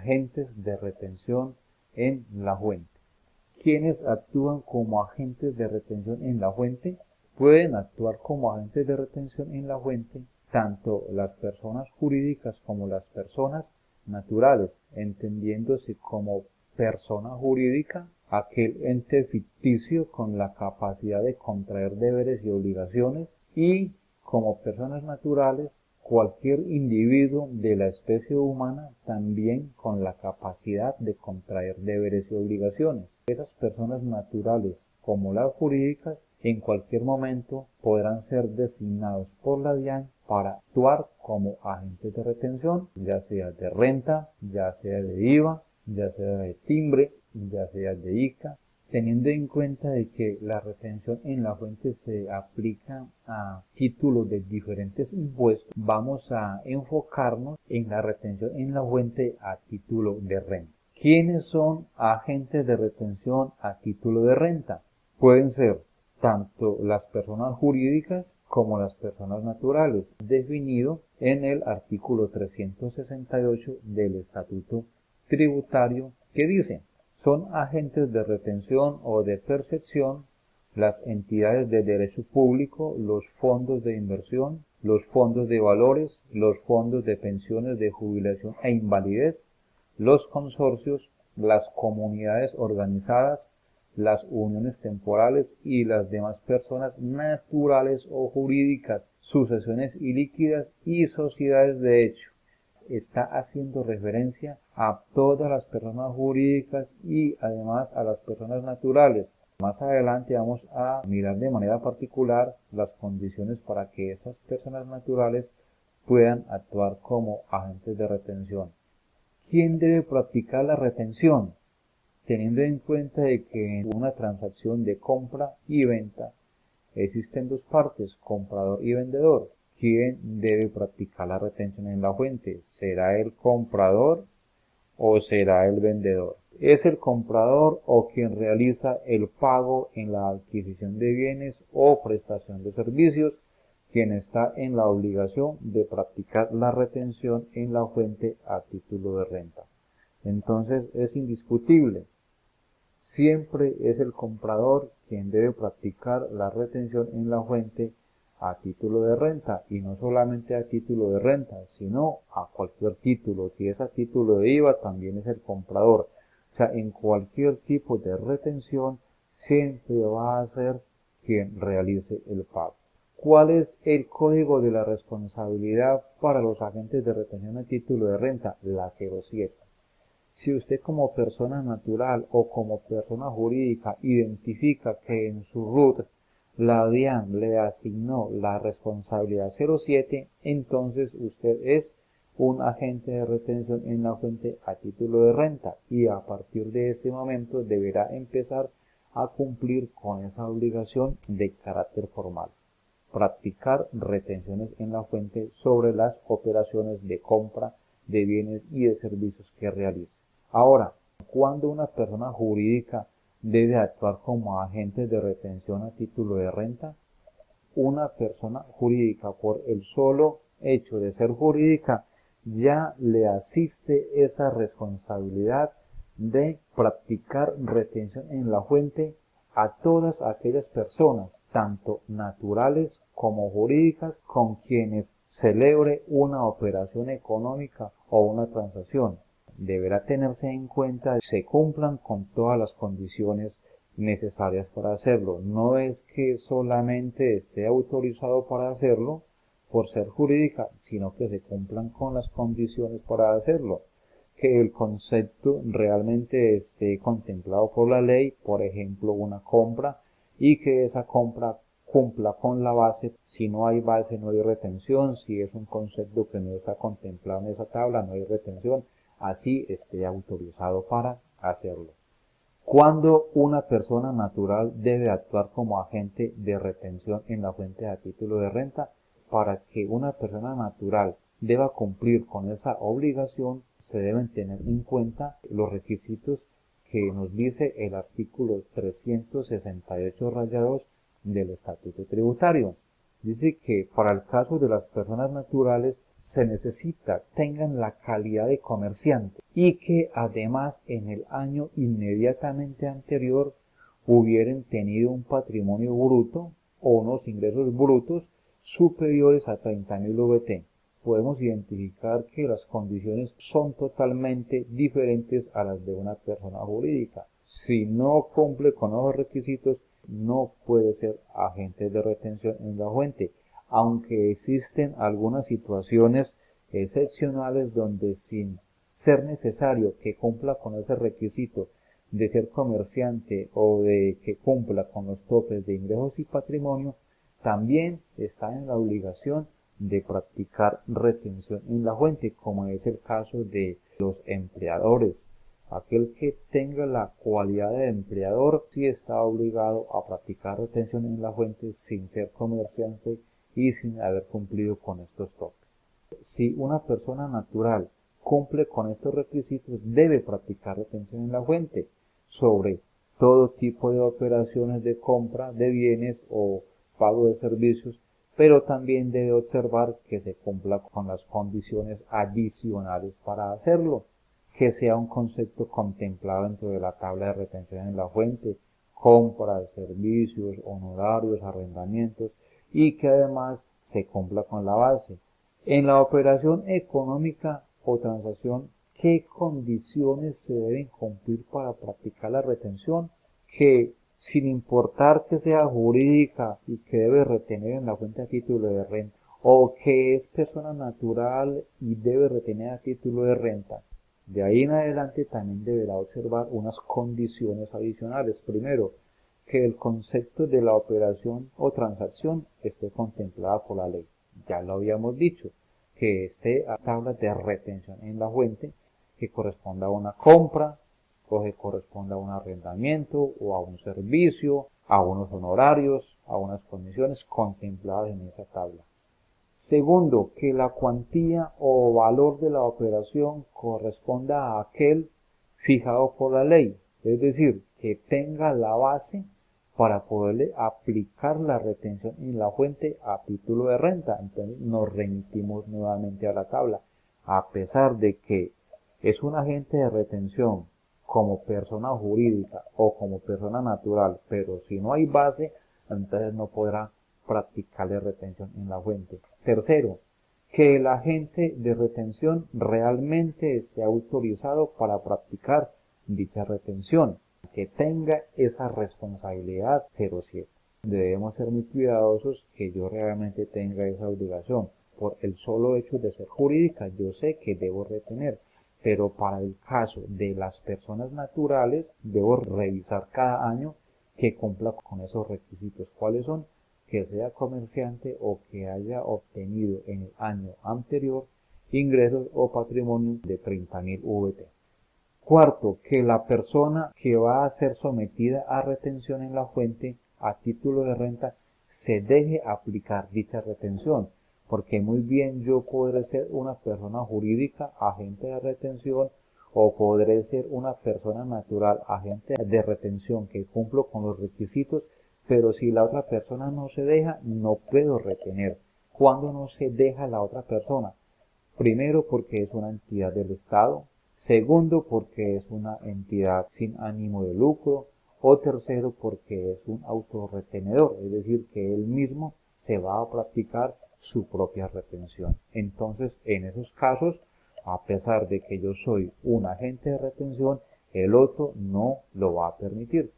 agentes de retención en la fuente. ¿Quiénes actúan como agentes de retención en la fuente? Pueden actuar como agentes de retención en la fuente tanto las personas jurídicas como las personas naturales, entendiéndose como persona jurídica aquel ente ficticio con la capacidad de contraer deberes y obligaciones, y como personas naturales cualquier individuo de la especie humana también con la capacidad de contraer deberes y obligaciones. Esas personas naturales como las jurídicas en cualquier momento podrán ser designados por la DIAN para actuar como agentes de retención, ya sea de renta, ya sea de IVA, ya sea de timbre, ya sea de ICA, teniendo en cuenta de que la retención en la fuente se aplica a títulos de diferentes impuestos. Vamos a enfocarnos en la retención en la fuente a título de renta. ¿Quiénes son agentes de retención a título de renta? Pueden ser tanto las personas jurídicas como las personas naturales, definido en el artículo 368 del Estatuto Tributario, que dice: son agentes de retención o de percepción las entidades de derecho público, los fondos de inversión, los fondos de valores, los fondos de pensiones de jubilación e invalidez, los consorcios, las comunidades organizadas, las uniones temporales y las demás personas naturales o jurídicas, sucesiones ilíquidas y sociedades de hecho. Está haciendo referencia a todas las personas jurídicas y además a las personas naturales. Más adelante vamos a mirar de manera particular las condiciones para que estas personas naturales puedan actuar como agentes de retención. ¿Quién debe practicar la retención? Teniendo en cuenta de que en una transacción de compra y venta existen dos partes, comprador y vendedor. ¿Quién debe practicar la retención en la fuente? ¿Será el comprador o será el vendedor? ¿Es el comprador o quien realiza el pago en la adquisición de bienes o prestación de servicios quien está en la obligación de practicar la retención en la fuente a título de renta? Entonces es indiscutible. Siempre es el comprador quien debe practicar la retención en la fuente a título de renta, y no solamente a título de renta, sino a cualquier título. Si es a título de IVA, también es el comprador. O sea, en cualquier tipo de retención siempre va a ser quien realice el pago. ¿Cuál es el código de la responsabilidad para los agentes de retención a título de renta? La 07. Si usted como persona natural o como persona jurídica identifica que en su RUT la DIAN le asignó la responsabilidad 07, entonces usted es un agente de retención en la fuente a título de renta, y a partir de este momento deberá empezar a cumplir con esa obligación de carácter formal: practicar retenciones en la fuente sobre las operaciones de compra de bienes y de servicios que realice. Ahora, ¿cuándo una persona jurídica debe actuar como agente de retención a título de renta? Una persona jurídica, por el solo hecho de ser jurídica, ya le asiste esa responsabilidad de practicar retención en la fuente a todas aquellas personas, tanto naturales como jurídicas, con quienes celebre una operación económica o una transacción. Deberá tenerse en cuenta que se cumplan con todas las condiciones necesarias para hacerlo. No es que solamente esté autorizado para hacerlo por ser jurídica, sino que se cumplan con las condiciones para hacerlo, que el concepto realmente esté contemplado por la ley, por ejemplo una compra, y que esa compra cumpla con la base. Si no hay base, no hay retención. Si es un concepto que no está contemplado en esa tabla, no hay retención, así esté autorizado para hacerlo. ¿Cuándo una persona natural debe actuar como agente de retención en la fuente a título de renta? Para que una persona natural deba cumplir con esa obligación, se deben tener en cuenta los requisitos que nos dice el artículo 368 raya 2 del Estatuto Tributario. Dice que para el caso de las personas naturales se necesita que tengan la calidad de comerciante y que además en el año inmediatamente anterior hubieran tenido un patrimonio bruto o unos ingresos brutos superiores a 30.000 VT. Podemos identificar que las condiciones son totalmente diferentes a las de una persona jurídica. Si no cumple con los requisitos, no puede ser agente de retención en la fuente, aunque existen algunas situaciones excepcionales donde sin ser necesario que cumpla con ese requisito de ser comerciante o de que cumpla con los topes de ingresos y patrimonio, también está en la obligación de practicar retención en la fuente, como es el caso de los empleadores. Aquel que tenga la cualidad de empleador sí está obligado a practicar retención en la fuente sin ser comerciante y sin haber cumplido con estos topes. Si una persona natural cumple con estos requisitos, debe practicar retención en la fuente sobre todo tipo de operaciones de compra de bienes o pago de servicios, pero también debe observar que se cumpla con las condiciones adicionales para hacerlo, que sea un concepto contemplado dentro de la tabla de retención en la fuente, compra de servicios, honorarios, arrendamientos, y que además se cumpla con la base. En la operación económica o transacción, ¿qué condiciones se deben cumplir para practicar la retención? Que sin importar que sea jurídica y que debe retener en la fuente a título de renta, o que es persona natural y debe retener a título de renta, de ahí en adelante también deberá observar unas condiciones adicionales. Primero, que el concepto de la operación o transacción esté contemplada por la ley. Ya lo habíamos dicho, que esté a tabla de retención en la fuente, que corresponda a una compra, o que corresponda a un arrendamiento o a un servicio, a unos honorarios, a unas condiciones contempladas en esa tabla. Segundo, que la cuantía o valor de la operación corresponda a aquel fijado por la ley, es decir, que tenga la base para poderle aplicar la retención en la fuente a título de renta. Entonces nos remitimos nuevamente a la tabla. A pesar de que es un agente de retención como persona jurídica o como persona natural, pero si no hay base, entonces no podrá practicarle retención en la fuente. Tercero, que el agente de retención realmente esté autorizado para practicar dicha retención, que tenga esa responsabilidad 07. Debemos ser muy cuidadosos que yo realmente tenga esa obligación. Por el solo hecho de ser jurídica, yo sé que debo retener, pero para el caso de las personas naturales, debo revisar cada año que cumpla con esos requisitos. ¿Cuáles son? Que sea comerciante o que haya obtenido en el año anterior ingresos o patrimonio de 30.000 VT. Cuarto, que la persona que va a ser sometida a retención en la fuente a título de renta se deje aplicar dicha retención, porque muy bien yo podré ser una persona jurídica agente de retención o podré ser una persona natural agente de retención que cumplo con los requisitos, pero si la otra persona no se deja, no puedo retener. ¿Cuándo no se deja la otra persona? Primero, porque es una entidad del Estado. Segundo, porque es una entidad sin ánimo de lucro. O tercero, porque es un autorretenedor, es decir, que él mismo se va a practicar su propia retención. Entonces, en esos casos, a pesar de que yo soy un agente de retención, el otro no lo va a permitir.